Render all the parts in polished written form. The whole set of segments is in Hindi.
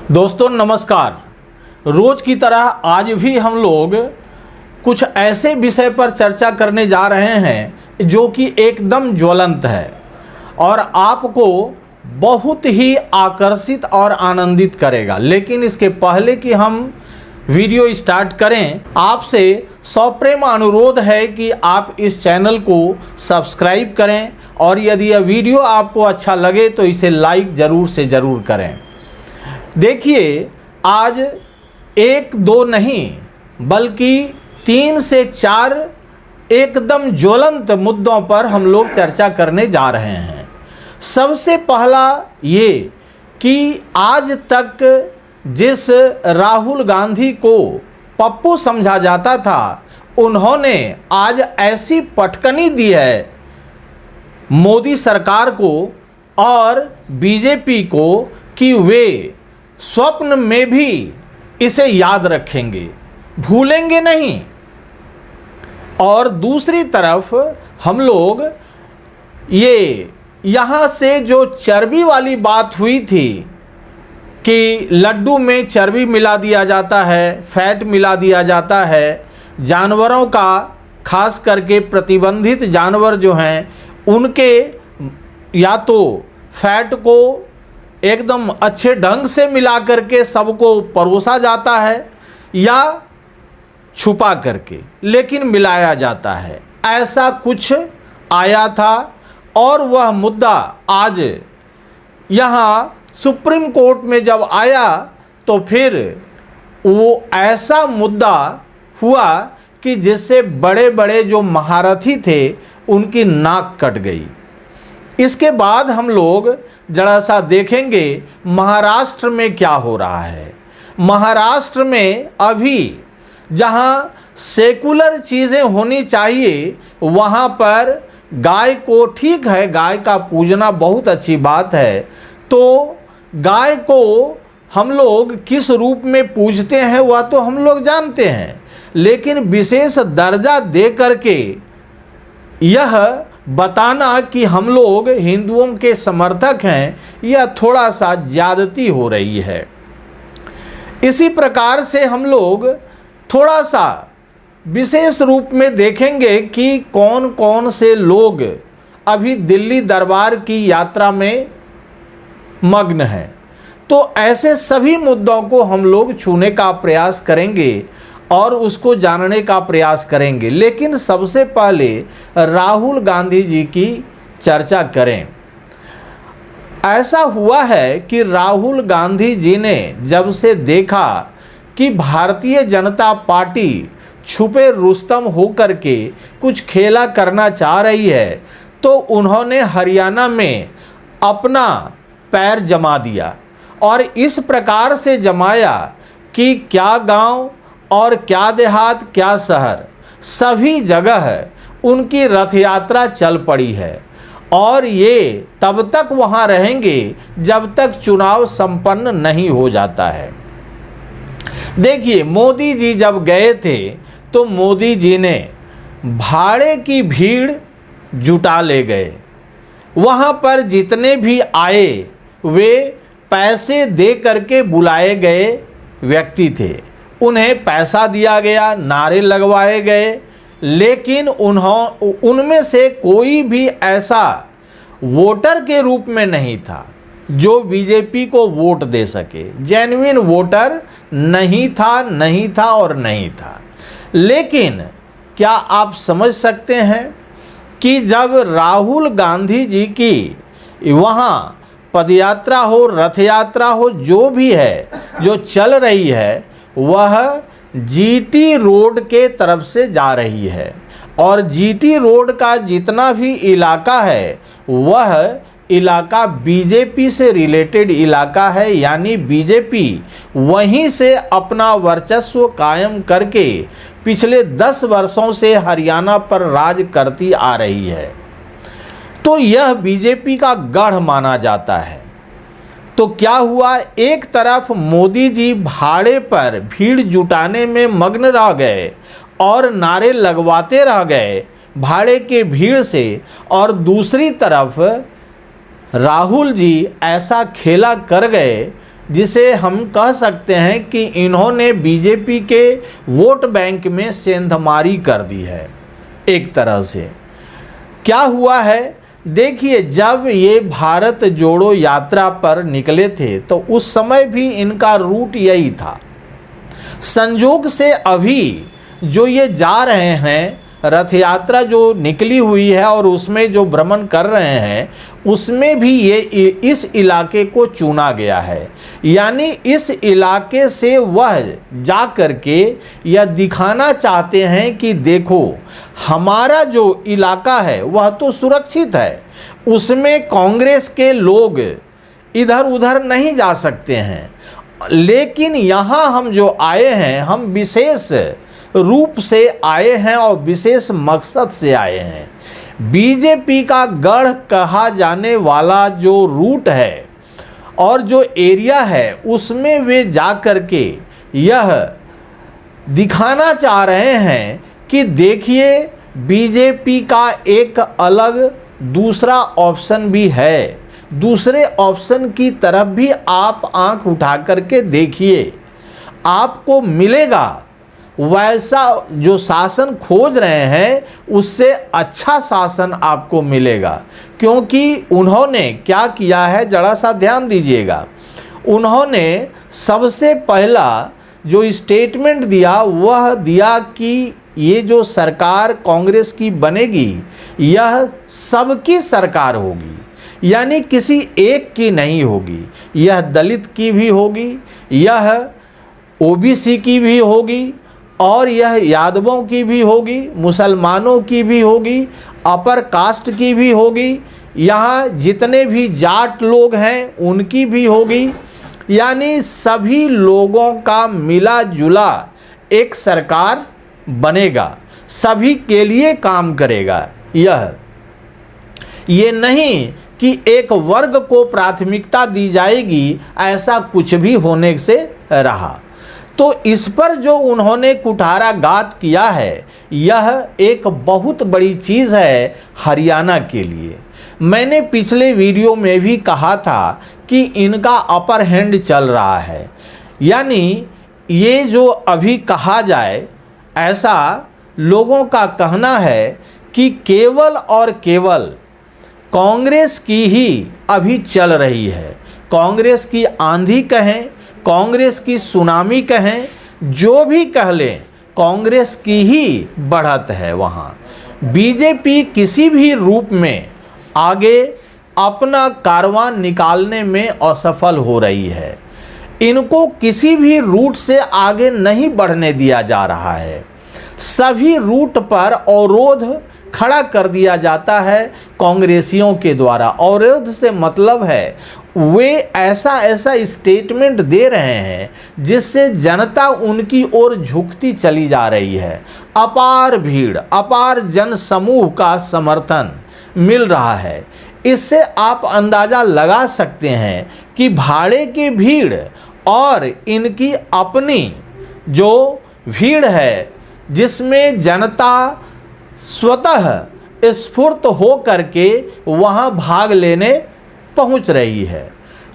दोस्तों नमस्कार। रोज की तरह आज भी हम लोग कुछ ऐसे विषय पर चर्चा करने जा रहे हैं जो कि एकदम ज्वलंत है और आपको बहुत ही आकर्षित और आनंदित करेगा। लेकिन इसके पहले कि हम वीडियो स्टार्ट करें, आपसे सप्रेम अनुरोध है कि आप इस चैनल को सब्सक्राइब करें और यदि यह वीडियो आपको अच्छा लगे तो इसे लाइक ज़रूर से ज़रूर करें। देखिए, आज एक दो नहीं बल्कि 3 से 4 एकदम ज्वलंत मुद्दों पर हम लोग चर्चा करने जा रहे हैं। सबसे पहला ये कि आज तक जिस राहुल गांधी को पप्पू समझा जाता था, उन्होंने आज ऐसी पटकनी दी है मोदी सरकार को और बीजेपी को कि वे स्वप्न में भी इसे याद रखेंगे, भूलेंगे नहीं। और दूसरी तरफ हम लोग ये यहाँ से जो चर्बी वाली बात हुई थी कि लड्डू में चर्बी मिला दिया जाता है, फैट मिला दिया जाता है, जानवरों का खास करके प्रतिबंधित जानवर जो हैं उनके या तो फैट को एकदम अच्छे ढंग से मिला करके सबको परोसा जाता है या छुपा करके, लेकिन मिलाया जाता है। ऐसा कुछ आया था और वह मुद्दा आज यहाँ सुप्रीम कोर्ट में जब आया तो फिर वो ऐसा मुद्दा हुआ कि जिससे बड़े बड़े जो महारथी थे उनकी नाक कट गई। इसके बाद हम लोग जरा सा देखेंगे महाराष्ट्र में क्या हो रहा है। महाराष्ट्र में अभी जहां सेकुलर चीज़ें होनी चाहिए वहां पर गाय को, ठीक है गाय का पूजना बहुत अच्छी बात है, तो गाय को हम लोग किस रूप में पूजते हैं वह तो हम लोग जानते हैं, लेकिन विशेष दर्जा दे करके यह बताना कि हम लोग हिंदुओं के समर्थक हैं, यह थोड़ा सा ज्यादती हो रही है। इसी प्रकार से हम लोग थोड़ा सा विशेष रूप में देखेंगे कि कौन कौन से लोग अभी दिल्ली दरबार की यात्रा में मग्न हैं। तो ऐसे सभी मुद्दों को हम लोग छूने का प्रयास करेंगे और उसको जानने का प्रयास करेंगे। लेकिन सबसे पहले राहुल गांधी जी की चर्चा करें। ऐसा हुआ है कि राहुल गांधी जी ने जब से देखा कि भारतीय जनता पार्टी छुपे रुस्तम होकर के कुछ खेला करना चाह रही है, तो उन्होंने हरियाणा में अपना पैर जमा दिया और इस प्रकार से जमाया कि क्या गांव और क्या देहात, क्या शहर, सभी जगह उनकी रथ यात्रा चल पड़ी है। और ये तब तक वहाँ रहेंगे जब तक चुनाव संपन्न नहीं हो जाता है। देखिए, मोदी जी जब गए थे तो मोदी जी ने भाड़े की भीड़ जुटा ले गए। वहाँ पर जितने भी आए वे पैसे दे करके बुलाए गए व्यक्ति थे, उन्हें पैसा दिया गया, नारे लगवाए गए, लेकिन उनमें से कोई भी ऐसा वोटर के रूप में नहीं था जो बीजेपी को वोट दे सके। जेन्युइन वोटर नहीं था और नहीं था। लेकिन क्या आप समझ सकते हैं कि जब राहुल गांधी जी की वहाँ पदयात्रा हो, रथ यात्रा हो, जो भी है जो चल रही है, वह जीटी रोड के तरफ से जा रही है और जीटी रोड का जितना भी इलाका है वह इलाका बीजेपी से रिलेटेड इलाका है। यानी बीजेपी वहीं से अपना वर्चस्व कायम करके पिछले 10 वर्षों से हरियाणा पर राज करती आ रही है। तो यह बीजेपी का गढ़ माना जाता है। तो क्या हुआ, एक तरफ मोदी जी भाड़े पर भीड़ जुटाने में मग्न रह गए और नारे लगवाते रह गए भाड़े के भीड़ से, और दूसरी तरफ राहुल जी ऐसा खेला कर गए जिसे हम कह सकते हैं कि इन्होंने बीजेपी के वोट बैंक में सेंधमारी कर दी है एक तरह से। क्या हुआ है, देखिए, जब ये भारत जोड़ो यात्रा पर निकले थे तो उस समय भी इनका रूट यही था। संयोग से अभी जो ये जा रहे हैं, रथ यात्रा जो निकली हुई है और उसमें जो भ्रमण कर रहे हैं, उसमें भी ये इस इलाके को चुना गया है। यानी इस इलाके से वह जा कर के यह दिखाना चाहते हैं कि देखो, हमारा जो इलाका है वह तो सुरक्षित है, उसमें कांग्रेस के लोग इधर उधर नहीं जा सकते हैं। लेकिन यहाँ हम जो आए हैं, हम विशेष रूप से आए हैं और विशेष मकसद से आए हैं। बीजेपी का गढ़ कहा जाने वाला जो रूट है और जो एरिया है, उसमें वे जा कर के यह दिखाना चाह रहे हैं कि देखिए, बीजेपी का एक अलग दूसरा ऑप्शन भी है। दूसरे ऑप्शन की तरफ भी आप आंख उठा करके देखिए, आपको मिलेगा वैसा जो शासन खोज रहे हैं, उससे अच्छा शासन आपको मिलेगा। क्योंकि उन्होंने क्या किया है, जरा सा ध्यान दीजिएगा। उन्होंने सबसे पहला जो स्टेटमेंट दिया वह दिया कि ये जो सरकार कांग्रेस की बनेगी, यह सबकी सरकार होगी, यानी किसी एक की नहीं होगी। यह दलित की भी होगी, यह ओबीसी की भी होगी, और यह यादवों की भी होगी, मुसलमानों की भी होगी, अपर कास्ट की भी होगी, यहाँ जितने भी जाट लोग हैं उनकी भी होगी। यानी सभी लोगों का मिला जुला एक सरकार बनेगा, सभी के लिए काम करेगा। ये नहीं कि एक वर्ग को प्राथमिकता दी जाएगी, ऐसा कुछ भी होने से रहा। तो इस पर जो उन्होंने कुठाराघात किया है, यह एक बहुत बड़ी चीज़ है हरियाणा के लिए। मैंने पिछले वीडियो में भी कहा था कि इनका अपर हैंड चल रहा है। यानी ये जो अभी कहा जाए, ऐसा लोगों का कहना है कि केवल और केवल कांग्रेस की ही अभी चल रही है। कांग्रेस की आंधी कहें, कांग्रेस की सुनामी कहें, जो भी कह लें, कांग्रेस की ही बढ़त है। वहाँ बीजेपी किसी भी रूप में आगे अपना कारवां निकालने में असफल हो रही है। इनको किसी भी रूट से आगे नहीं बढ़ने दिया जा रहा है। सभी रूट पर अवरोध खड़ा कर दिया जाता है कांग्रेसियों के द्वारा। अवरोध से मतलब है वे ऐसा स्टेटमेंट दे रहे हैं जिससे जनता उनकी ओर झुकती चली जा रही है। अपार भीड़, अपार जन समूह का समर्थन मिल रहा है। इससे आप अंदाज़ा लगा सकते हैं कि भाड़े की भीड़ और इनकी अपनी जो भीड़ है, जिसमें जनता स्वतः स्फूर्त हो करके वहाँ भाग लेने पहुँच रही है।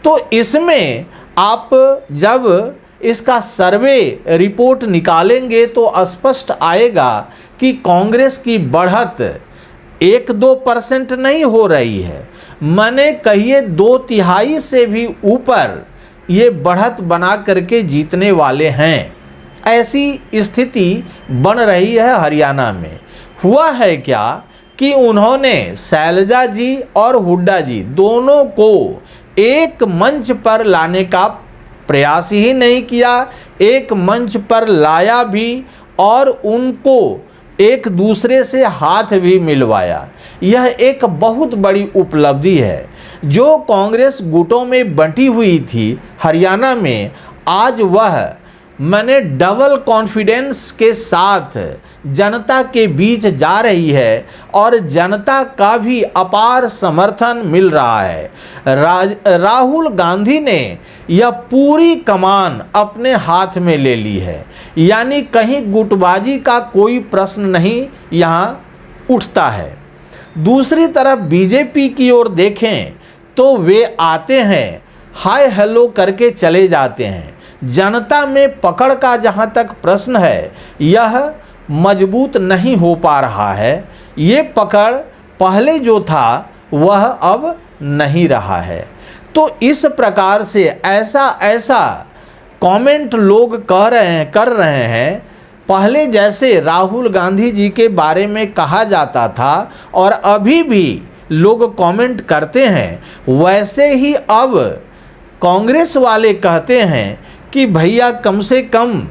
तो इसमें आप जब इसका सर्वे रिपोर्ट निकालेंगे तो स्पष्ट आएगा कि कांग्रेस की बढ़त 1-2% नहीं हो रही है, माने कहिए 2/3 से भी ऊपर ये बढ़त बना करके जीतने वाले हैं। ऐसी स्थिति बन रही है हरियाणा में। हुआ है क्या कि उन्होंने शैलजा जी और हुड्डा जी दोनों को एक मंच पर लाने का प्रयास ही नहीं किया, एक मंच पर लाया भी और उनको एक दूसरे से हाथ भी मिलवाया। यह एक बहुत बड़ी उपलब्धि है। जो कांग्रेस गुटों में बंटी हुई थी हरियाणा में, आज वह मैंने डबल कॉन्फिडेंस के साथ जनता के बीच जा रही है और जनता का भी अपार समर्थन मिल रहा है। राहुल गांधी ने यह पूरी कमान अपने हाथ में ले ली है। यानी कहीं गुटबाजी का कोई प्रश्न नहीं यहाँ उठता है। दूसरी तरफ बीजेपी की ओर देखें तो वे आते हैं हाय हेलो करके चले जाते हैं। जनता में पकड़ का जहाँ तक प्रश्न है, यह मजबूत नहीं हो पा रहा है। ये पकड़ पहले जो था वह अब नहीं रहा है। तो इस प्रकार से ऐसा कमेंट लोग कर रहे हैं। पहले जैसे राहुल गांधी जी के बारे में कहा जाता था और अभी भी लोग कमेंट करते हैं, वैसे ही अब कांग्रेस वाले कहते हैं कि भैया कम से कम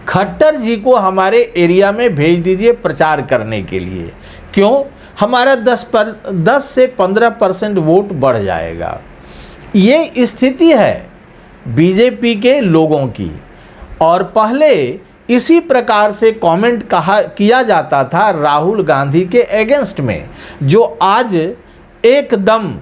खट्टर जी को हमारे एरिया में भेज दीजिए प्रचार करने के लिए। क्यों? हमारा 10 से 15% वोट बढ़ जाएगा। ये स्थिति है बीजेपी के लोगों की। और पहले इसी प्रकार से कमेंट किया जाता था राहुल गांधी के अगेंस्ट में, जो आज एकदम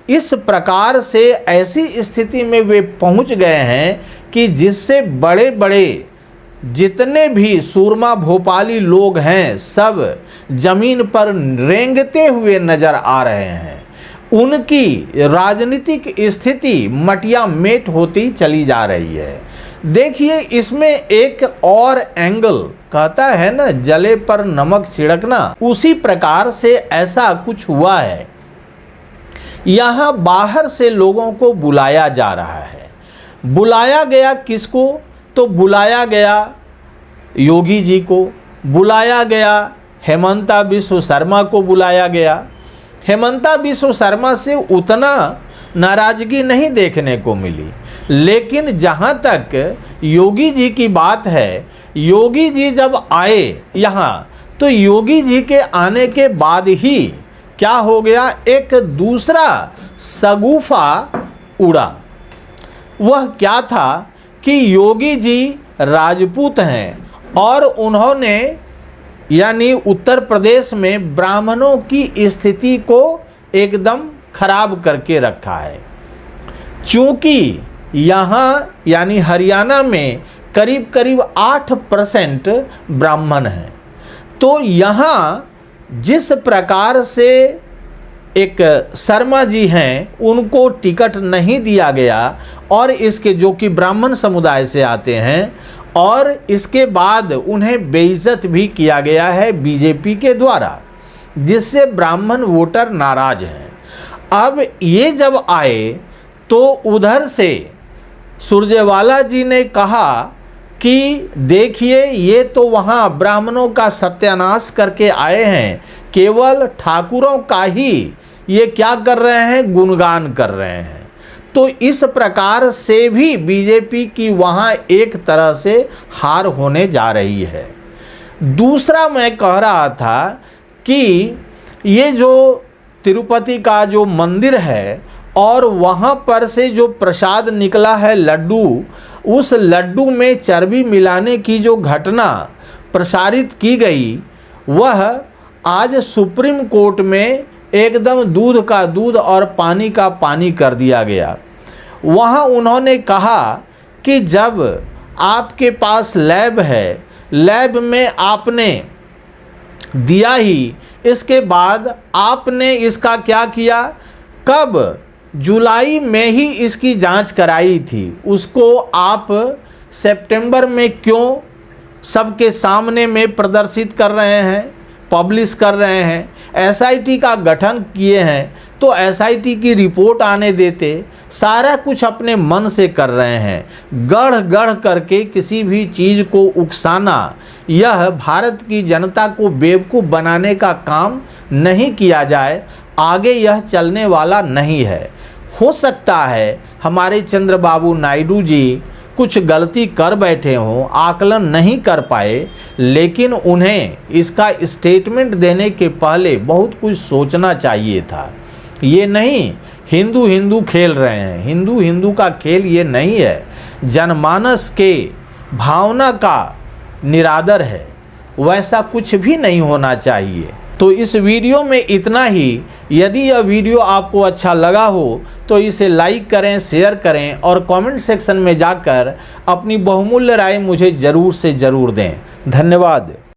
इस प्रकार से ऐसी स्थिति में वे पहुंच गए हैं कि जिससे बड़े बड़े जितने भी सूरमा भोपाली लोग हैं सब जमीन पर रेंगते हुए नजर आ रहे हैं। उनकी राजनीतिक स्थिति मटिया मेट होती चली जा रही है। देखिए, इसमें एक और एंगल, कहता है ना जले पर नमक छिड़कना, उसी प्रकार से ऐसा कुछ हुआ है। यहाँ बाहर से लोगों को बुलाया जा रहा है। बुलाया गया किसको? तो बुलाया गया योगी जी को, बुलाया गया हेमंता बिस्व शर्मा को बुलाया गया। हेमंता बिस्व शर्मा से उतना नाराजगी नहीं देखने को मिली, लेकिन जहाँ तक योगी जी की बात है, योगी जी जब आए यहाँ, तो योगी जी के आने के बाद ही क्या हो गया, एक दूसरा शगुफा उड़ा। वह क्या था कि योगी जी राजपूत हैं और उन्होंने यानी उत्तर प्रदेश में ब्राह्मणों की स्थिति को एकदम खराब करके रखा है। चूँकि यहाँ यानी हरियाणा में करीब करीब 8% ब्राह्मण हैं, तो यहाँ जिस प्रकार से एक शर्मा जी हैं उनको टिकट नहीं दिया गया, और इसके जो कि ब्राह्मण समुदाय से आते हैं, और इसके बाद उन्हें बेइज्जत भी किया गया है बीजेपी के द्वारा, जिससे ब्राह्मण वोटर नाराज हैं। अब ये जब आए तो उधर से सुरजेवाला जी ने कहा कि देखिए ये तो वहाँ ब्राह्मणों का सत्यानाश करके आए हैं, केवल ठाकुरों का ही ये क्या कर रहे हैं, गुणगान कर रहे हैं। तो इस प्रकार से भी बीजेपी की वहाँ एक तरह से हार होने जा रही है। दूसरा मैं कह रहा था कि ये जो तिरुपति का जो मंदिर है और वहाँ पर से जो प्रसाद निकला है लड्डू, उस लड्डू में चर्बी मिलाने की जो घटना प्रसारित की गई, वह आज सुप्रीम कोर्ट में एकदम दूध का दूध और पानी का पानी कर दिया गया। वहाँ उन्होंने कहा कि जब आपके पास लैब है, लैब में आपने दिया ही, इसके बाद आपने इसका क्या किया, कब जुलाई में ही इसकी जांच कराई थी, उसको आप सितंबर में क्यों सबके सामने में प्रदर्शित कर रहे हैं, पब्लिश कर रहे हैं। एसआईटी का गठन किए हैं तो एसआईटी की रिपोर्ट आने देते। सारा कुछ अपने मन से कर रहे हैं। गढ़ करके किसी भी चीज़ को उकसाना, यह भारत की जनता को बेवकूफ़ बनाने का काम नहीं किया जाए, आगे यह चलने वाला नहीं है। हो सकता है हमारे चंद्रबाबू नायडू जी कुछ गलती कर बैठे हों, आकलन नहीं कर पाए, लेकिन उन्हें इसका स्टेटमेंट देने के पहले बहुत कुछ सोचना चाहिए था। ये नहीं हिंदू हिंदू खेल रहे हैं, हिंदू हिंदू का खेल ये नहीं है, जनमानस के भावना का निरादर है, वैसा कुछ भी नहीं होना चाहिए। तो इस वीडियो में इतना ही। यदि यह वीडियो आपको अच्छा लगा हो तो इसे लाइक करें, शेयर करें और कमेंट सेक्शन में जाकर अपनी बहुमूल्य राय मुझे ज़रूर से ज़रूर दें। धन्यवाद।